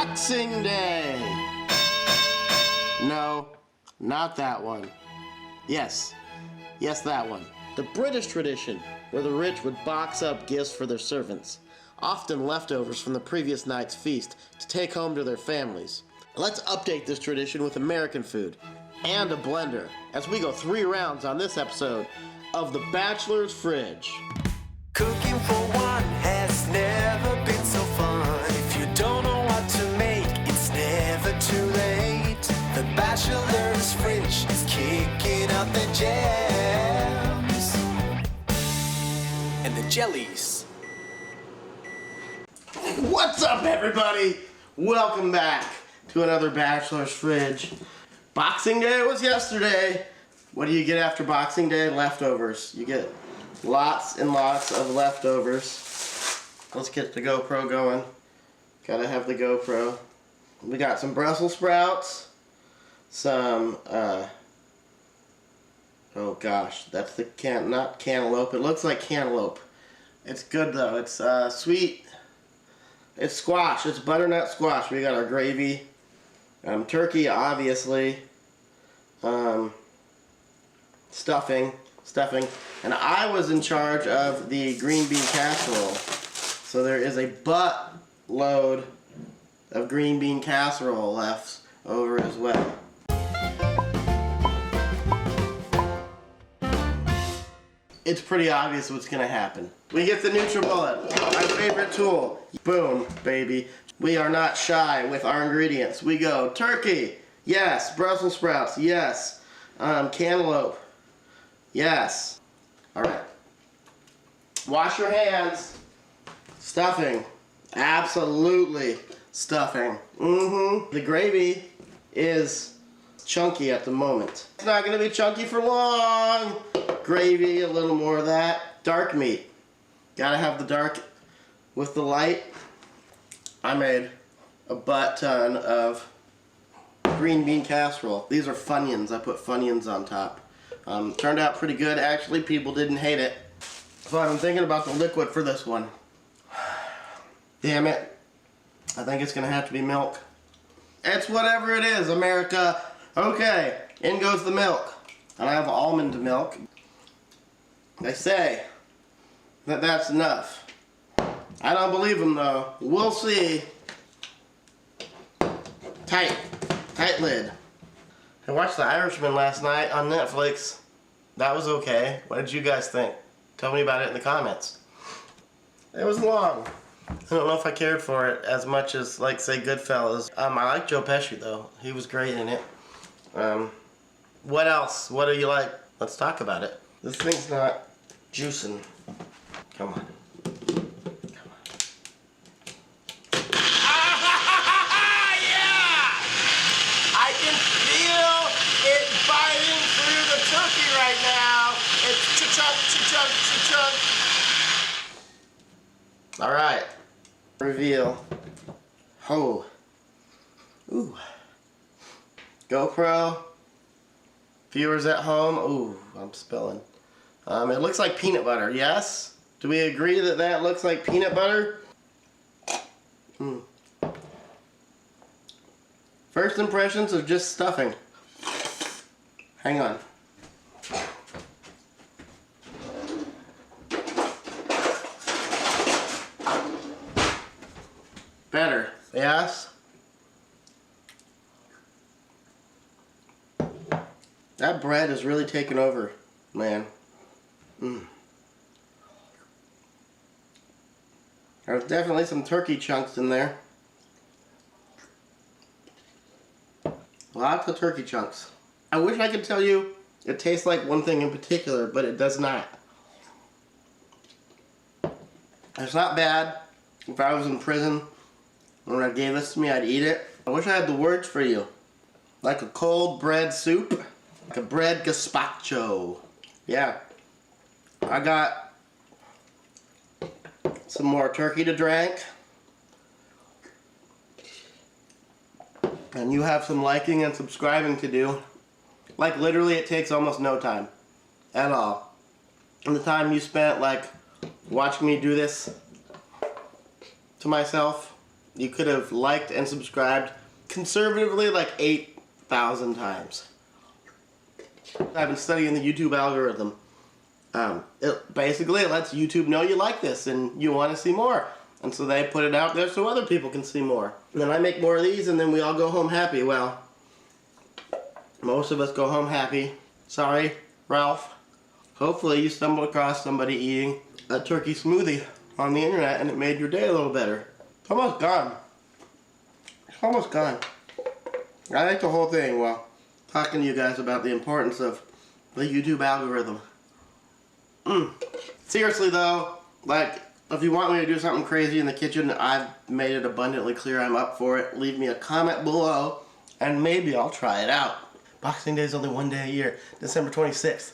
Boxing Day. No, not that one. Yes, that one. The British tradition, where the rich would box up gifts for their servants, often leftovers from the previous night's feast, to take home to their families. Let's update this tradition with American food and a blender as we go 3 rounds on this episode of the Bachelor's Fridge. Cooking for one has never been so fun. If you don't know what to make, it's never too late. The Bachelor's Fridge is kicking out the jams and the jellies. What's up, everybody? Welcome back to another Bachelor's Fridge. Boxing Day was yesterday. What do you get after Boxing Day? Leftovers. You get lots and lots of leftovers. Let's get the GoPro going. Gotta have the GoPro. We got some Brussels sprouts. Some, oh gosh, that's the not cantaloupe. It looks like cantaloupe. It's good though. It's sweet. It's squash. It's butternut squash. We got our gravy. Turkey, obviously. Stuffing. And I was in charge of the green bean casserole. So there is a buttload of green bean casserole left over as well. It's pretty obvious what's gonna happen. We get the NutriBullet, my favorite tool. Boom, baby. We are not shy with our ingredients. We go turkey, yes. Brussels sprouts, yes. Cantaloupe, yes. All right. Wash your hands. Stuffing, absolutely stuffing. The gravy is chunky at the moment. It's not gonna be chunky for long. Gravy, a little more of that. Dark meat. Gotta have the dark with the light. I made a butt ton of green bean casserole. These are Funyuns. I put Funyuns on top. Turned out pretty good, actually. People didn't hate it. So I'm thinking about the liquid for this one. Damn it. I think it's gonna have to be milk. It's whatever it is, America. Okay, in goes the milk. And I have almond milk. They say that that's enough. I don't believe them though. We'll see. Tight lid. I watched The Irishman last night on Netflix. That was okay. What did you guys think? Tell me about it in the comments. It was long. I don't know if I cared for it as much as, like, say, Goodfellas. I like Joe Pesci though. He was great in it. What else? What do you like? Let's talk about it. This thing's not juicing. Come on. Yeah! I can feel it biting through the turkey right now. It's cha-chunk, cha-chunk, cha-chunk. All right. Reveal. Oh. Ooh. GoPro. Viewers at home. Ooh, I'm spilling. It looks like peanut butter, yes? Do we agree that that looks like peanut butter? First impressions of just stuffing. Hang on. Better, yes? That bread is really taking over, man. There's definitely some turkey chunks in there. Lots of turkey chunks. I wish I could tell you it tastes like one thing in particular, but it does not. It's not bad. If I was in prison and when I gave this to me, I'd eat it. I wish I had the words for you. Like a cold bread soup. Like a bread gazpacho. Yeah. I got some more turkey to drink. And you have some liking and subscribing to do. Like literally it takes almost no time. At all. And the time you spent like watching me do this to myself you could have liked and subscribed conservatively like 8,000 times. I've been studying the YouTube algorithm. Basically, it lets YouTube know you like this and you want to see more. And so they put it out there so other people can see more. And then I make more of these and then we all go home happy. Well, most of us go home happy. Sorry, Ralph. Hopefully you stumbled across somebody eating a turkey smoothie on the internet and it made your day a little better. It's almost gone. It's almost gone. I like the whole thing while talking to you guys about the importance of the YouTube algorithm. Seriously though, like, if you want me to do something crazy in the kitchen, I've made it abundantly clear I'm up for it. Leave me a comment below, and maybe I'll try it out. Boxing Day is only one day a year, December 26th.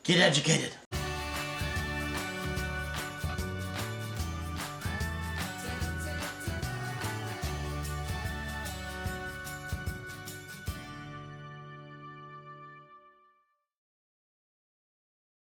Get educated.